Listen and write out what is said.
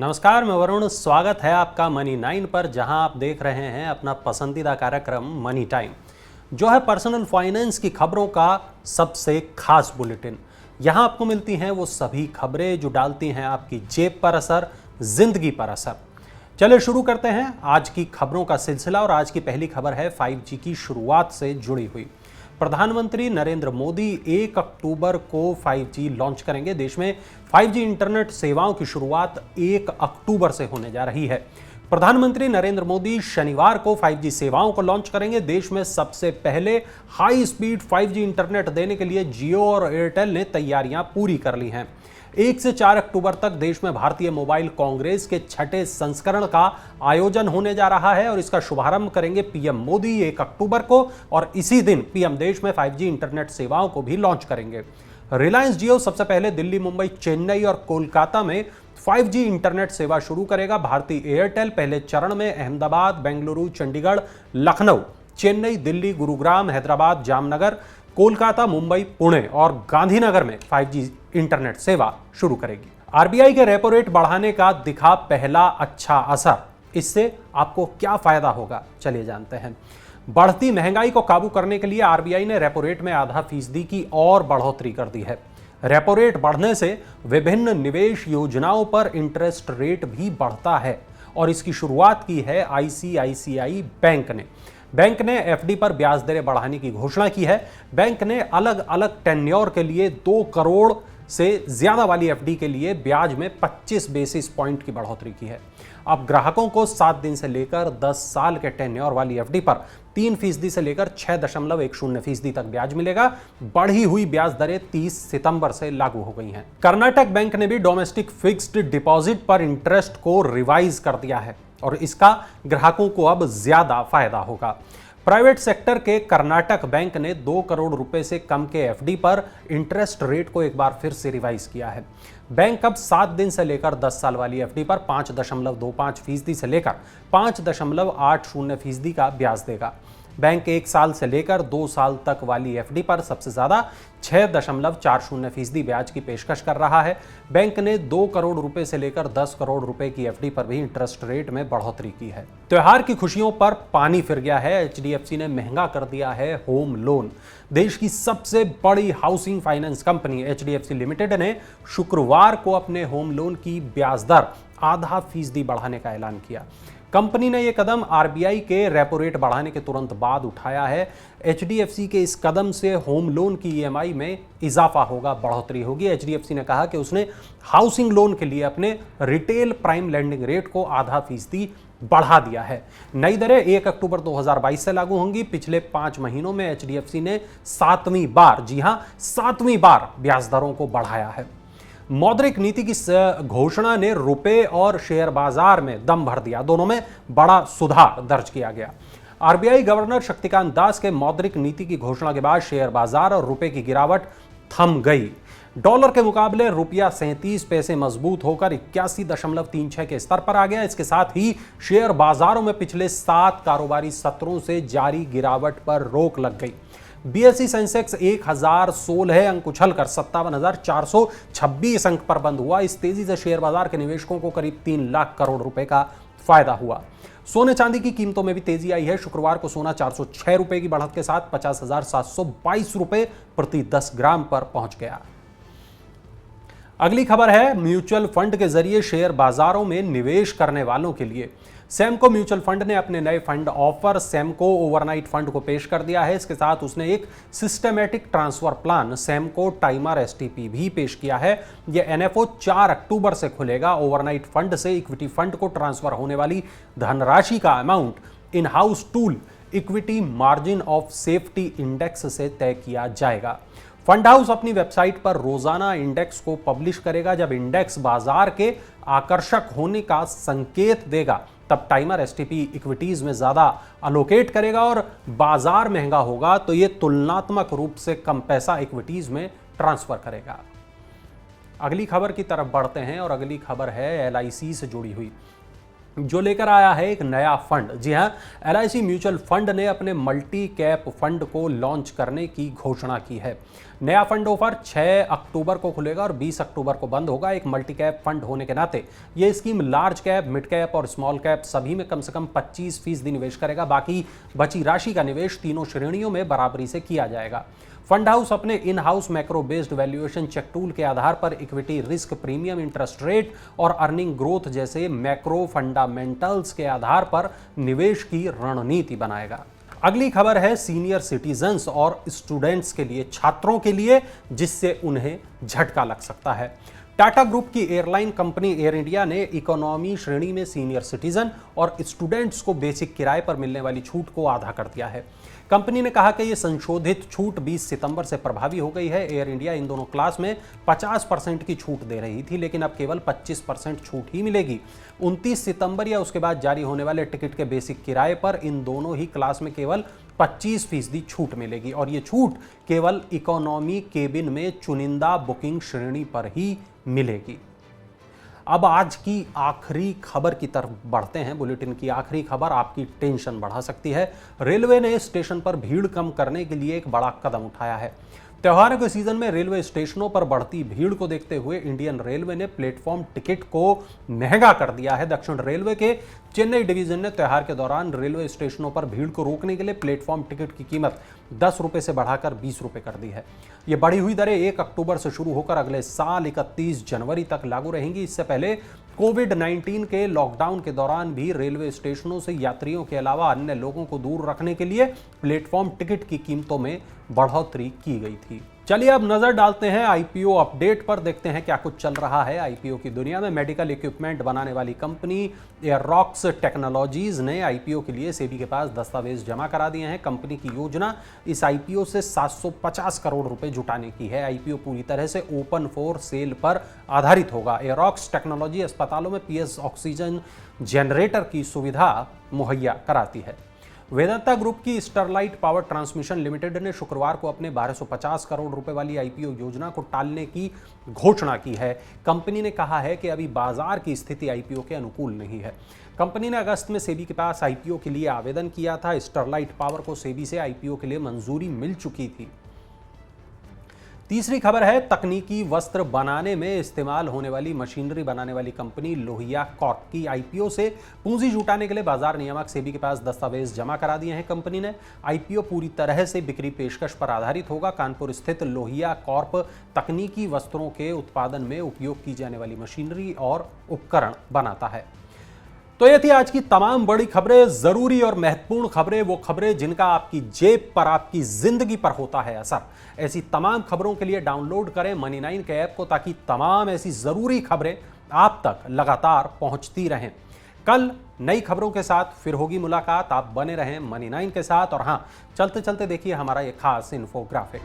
नमस्कार, मैं वरुण। स्वागत है आपका मनी 9 पर, जहां आप देख रहे हैं अपना पसंदीदा कार्यक्रम मनी टाइम, जो है पर्सनल फाइनेंस की खबरों का सबसे खास बुलेटिन। यहां आपको मिलती हैं वो सभी खबरें जो डालती हैं आपकी जेब पर असर, जिंदगी पर असर। चलिए शुरू करते हैं आज की खबरों का सिलसिला। और आज की पहली खबर है 5G की शुरुआत से जुड़ी हुई। प्रधानमंत्री नरेंद्र मोदी 1 अक्टूबर को 5G लॉन्च करेंगे। देश में 5G इंटरनेट सेवाओं की शुरुआत 1 अक्टूबर से होने जा रही है। प्रधानमंत्री नरेंद्र मोदी शनिवार को 5G सेवाओं को लॉन्च करेंगे। देश में सबसे पहले हाई स्पीड 5G इंटरनेट देने के लिए जियो और एयरटेल ने तैयारियां पूरी कर ली हैं। 1 से 4 अक्टूबर तक देश में भारतीय मोबाइल कांग्रेस के 6ठे संस्करण का आयोजन होने जा रहा है और इसका शुभारंभ करेंगे पीएम मोदी 1 अक्टूबर को। और इसी दिन पीएम देश में 5G इंटरनेट सेवाओं को भी लॉन्च करेंगे। रिलायंस जियो सबसे पहले दिल्ली, मुंबई, चेन्नई और कोलकाता में 5G इंटरनेट सेवा शुरू करेगा। भारतीय एयरटेल पहले चरण में अहमदाबाद, बेंगलुरु, चंडीगढ़, लखनऊ, चेन्नई, दिल्ली, गुरुग्राम, हैदराबाद, जामनगर, कोलकाता, मुंबई, पुणे और गांधीनगर में 5G इंटरनेट सेवा शुरू करेगी। आरबीआई के रेपो रेट बढ़ाने का दिखा पहला अच्छा असर। इससे आपको क्या फायदा होगा, चलिए जानते हैं। बढ़ती महंगाई को काबू करने के लिए आरबीआई ने रेपो रेट में आधा फीसदी की और बढ़ोतरी कर दी है। रेपो रेट बढ़ने से विभिन्न निवेश योजनाओं पर इंटरेस्ट रेट भी बढ़ता है और इसकी शुरुआत की है आईसीआईसीआई बैंक ने एफडी पर ब्याज दरें बढ़ाने की घोषणा की है। बैंक ने अलग अलग टेन्योर के लिए 2 करोड़ से ज्यादा वाली एफडी के लिए ब्याज में 25 बेसिस पॉइंट की बढ़ोतरी की है। अब ग्राहकों को 7 दिन से लेकर 10 साल के टेन्योर वाली एफडी पर 3% से लेकर 6.10% तक ब्याज मिलेगा। बढ़ी हुई ब्याज दरें 30 सितंबर से लागू हो गई हैं। कर्नाटक बैंक ने भी डोमेस्टिक फिक्स्ड डिपॉजिट पर इंटरेस्ट को रिवाइज कर दिया है और इसका ग्राहकों को अब ज्यादा फायदा होगा। प्राइवेट सेक्टर के कर्नाटक बैंक ने 2 करोड़ रुपए से कम के एफडी पर इंटरेस्ट रेट को एक बार फिर से रिवाइज किया है। बैंक अब 7 दिन से लेकर 10 साल वाली एफडी पर 5.25% से लेकर 5.80% का ब्याज देगा। बैंक 1 साल से लेकर 2 साल तक वाली एफडी पर सबसे ज्यादा 6.40% ब्याज की पेशकश कर रहा है। बैंक ने 2 करोड़ रुपए से लेकर 10 करोड़ रुपए की एफडी पर भी इंटरेस्ट रेट में बढ़ोतरी की है। त्योहार की खुशियों पर पानी फिर गया है। एचडीएफसी ने महंगा कर दिया है होम लोन। देश की सबसे बड़ी housing finance company HDFC limited ने शुक्रवार को अपने होम लोन की ब्याज दर आधा फीसदी बढ़ाने का ऐलान किया। कंपनी ने यह कदम आरबीआई के रेपो रेट बढ़ाने के तुरंत बाद उठाया है। एचडीएफसी के इस कदम से होम लोन की ईएमआई में इजाफा होगा, बढ़ोतरी होगी। एचडीएफसी ने कहा कि उसने हाउसिंग लोन के लिए अपने रिटेल प्राइम लेंडिंग रेट को आधा फीसदी बढ़ा दिया है। नई दरें 1 अक्टूबर 2022 से लागू होंगी। पिछले 5 महीनों में एचडीएफसी ने 7वीं बार, जी हां 7वीं बार ब्याज दरों को बढ़ाया है। मौद्रिक नीति की घोषणा ने रुपए और शेयर बाजार में दम भर दिया। दोनों में बड़ा सुधार दर्ज किया गया। आरबीआई गवर्नर शक्तिकांत दास के मौद्रिक नीति की घोषणा के बाद शेयर बाजार और रुपए की गिरावट थम गई। डॉलर के मुकाबले रुपया 37 पैसे मजबूत होकर 81.36 के स्तर पर आ गया। इसके साथ ही शेयर बाजारों में पिछले 7 कारोबारी सत्रों से जारी गिरावट पर रोक लग गई। बीएसई सेंसेक्स 1016 अंक उछलकर 57,426 अंक पर बंद हुआ। इस तेजी से शेयर बाजार के निवेशकों को करीब 3 लाख करोड़ रुपए का फायदा हुआ। सोने चांदी की कीमतों में भी तेजी आई है। शुक्रवार को सोना 406 रुपए की बढ़त के साथ 50,722 रुपए प्रति 10 ग्राम पर पहुंच गया। अगली खबर है म्यूचुअल फंड के जरिए शेयर बाजारों में निवेश करने वालों के लिए। सेमको म्यूचुअल फंड ने अपने नए fund offer Samco overnight fund को पेश कर दिया है। इसके साथ उसने एक systematic transfer plan Samco timer STP भी पेश किया है। यह एनएफओ 4 अक्टूबर से खुलेगा। ओवरनाइट फंड से इक्विटी फंड को ट्रांसफर होने वाली धनराशि का amount in house tool equity margin of safety index से तय किया जाएगा। फंड हाउस अपनी वेबसाइट पर रोजाना इंडेक्स को पब्लिश करेगा। जब इंडेक्स बाजार के आकर्षक होने का संकेत देगा तब टाइमर एसटीपी इक्विटीज में ज्यादा अलोकेट करेगा और बाजार महंगा होगा तो यह तुलनात्मक रूप से कम पैसा इक्विटीज में ट्रांसफर करेगा। अगली खबर की तरफ बढ़ते हैं और अगली खबर है एलआईसी से जुड़ी हुई। जो लेकर आया है एक नया फंड। जी हां, LIC म्यूचुअल फंड ने अपने मल्टी कैप फंड को लॉन्च करने की घोषणा की है। नया फंड ऑफर 6 अक्टूबर को खुलेगा और 20 अक्टूबर को बंद होगा। एक मल्टी कैप फंड होने के नाते यह scheme large cap, mid cap और स्मॉल कैप सभी में कम से कम 25% निवेश करेगा। बाकी बची राशि का निवेश तीनों श्रेणियों में बराबरी से किया जाएगा। फंड हाउस अपने in house macro based valuation check tool के आधार पर equity risk premium, interest rate और अर्निंग ग्रोथ जैसे मैक्रो फंडामेंटल्स के आधार पर निवेश की रणनीति बनाएगा। अगली खबर है सीनियर सिटीजन्स और स्टूडेंट्स के लिए, छात्रों के लिए, जिससे उन्हें झटका लग सकता है। टाटा ग्रुप की एयरलाइन कंपनी एयर इंडिया ने इकोनॉमी श्रेणी में सीनियर सिटीजन और स्टूडेंट्स को बेसिक किराए पर मिलने वाली छूट को आधा कर दिया है। कंपनी ने कहा कि यह संशोधित छूट 20 सितंबर से प्रभावी हो गई है। एयर इंडिया इन दोनों क्लास में 50% की छूट दे रही थी, लेकिन अब केवल 25% छूट ही मिलेगी। 29 सितंबर या उसके बाद जारी होने वाले टिकट के बेसिक किराए पर इन दोनों ही क्लास में केवल 25% छूट मिलेगी और ये छूट केवल इकोनॉमी केबिन में चुनिंदा बुकिंग श्रेणी पर ही मिलेगी। अब आज की आखिरी खबर की तरफ बढ़ते हैं। बुलेटिन की आखिरी खबर आपकी टेंशन बढ़ा सकती है। रेलवे ने स्टेशन पर भीड़ कम करने के लिए एक बड़ा कदम उठाया है। त्योहारों के सीजन में रेलवे स्टेशनों पर बढ़ती भीड़ को देखते हुए इंडियन रेलवे ने प्लेटफॉर्म टिकट को महंगा कर दिया है। दक्षिण रेलवे के चेन्नई डिवीजन ने त्योहार के दौरान रेलवे स्टेशनों पर भीड़ को रोकने के लिए प्लेटफॉर्म टिकट की कीमत 10 रुपए से बढ़ाकर 20 रुपए कर दी है। ये बढ़ी हुई दरें 1 अक्टूबर से शुरू होकर अगले साल 31 जनवरी तक लागू रहेंगी। इससे पहले कोविड-19 के लॉकडाउन के दौरान भी रेलवे स्टेशनों से यात्रियों के अलावा अन्य लोगों को दूर रखने के लिए प्लेटफॉर्म टिकट की कीमतों में बढ़ोतरी की गई थी। चलिए अब नजर डालते हैं IPO अपडेट पर, देखते हैं क्या कुछ चल रहा है IPO की दुनिया में। मेडिकल इक्विपमेंट बनाने वाली कंपनी एयररॉक्स टेक्नोलॉजीज ने IPO के लिए सेबी के पास दस्तावेज जमा करा दिए हैं। कंपनी की योजना इस IPO से 750 करोड़ रुपए जुटाने की है। IPO पूरी तरह से ओपन फॉर सेल पर आधारित होगा। एयररॉक्स टेक्नोलॉजी अस्पतालों में PS ऑक्सीजन जनरेटर की सुविधा मुहैया कराती है। वेदांता ग्रुप की स्टरलाइट पावर ट्रांसमिशन लिमिटेड ने शुक्रवार को अपने 1250 करोड़ रुपए वाली IPO योजना को टालने की घोषणा की है। कंपनी ने कहा है कि अभी बाजार की स्थिति IPO के अनुकूल नहीं है। कंपनी ने अगस्त में सेबी के पास IPO के लिए आवेदन किया था। स्टरलाइट पावर को सेबी से IPO के लिए मंजूरी मिल चुकी थी। तीसरी खबर है तकनीकी वस्त्र बनाने में इस्तेमाल होने वाली मशीनरी बनाने वाली कंपनी लोहिया कॉर्प की IPO से पूंजी जुटाने के लिए बाजार नियामक सेबी के पास दस्तावेज जमा करा दिए हैं। कंपनी ने IPO पूरी तरह से बिक्री पेशकश पर आधारित होगा। कानपुर स्थित लोहिया कॉर्प तकनीकी वस्त्रों के उत्पादन में उपयोग की जाने वाली मशीनरी और उपकरण बनाता है। तो ये थी आज की तमाम बड़ी खबरें, जरूरी और महत्वपूर्ण खबरें, वो खबरें जिनका आपकी जेब पर, आपकी जिंदगी पर होता है असर। ऐसी तमाम खबरों के लिए डाउनलोड करें मनी9 के ऐप को, ताकि तमाम ऐसी जरूरी खबरें आप तक लगातार पहुंचती रहें। कल नई खबरों के साथ फिर होगी मुलाकात। आप बने रहें मनी9 के साथ। और हां, चलते चलते देखिए हमारा ये खास इन्फोग्राफिक।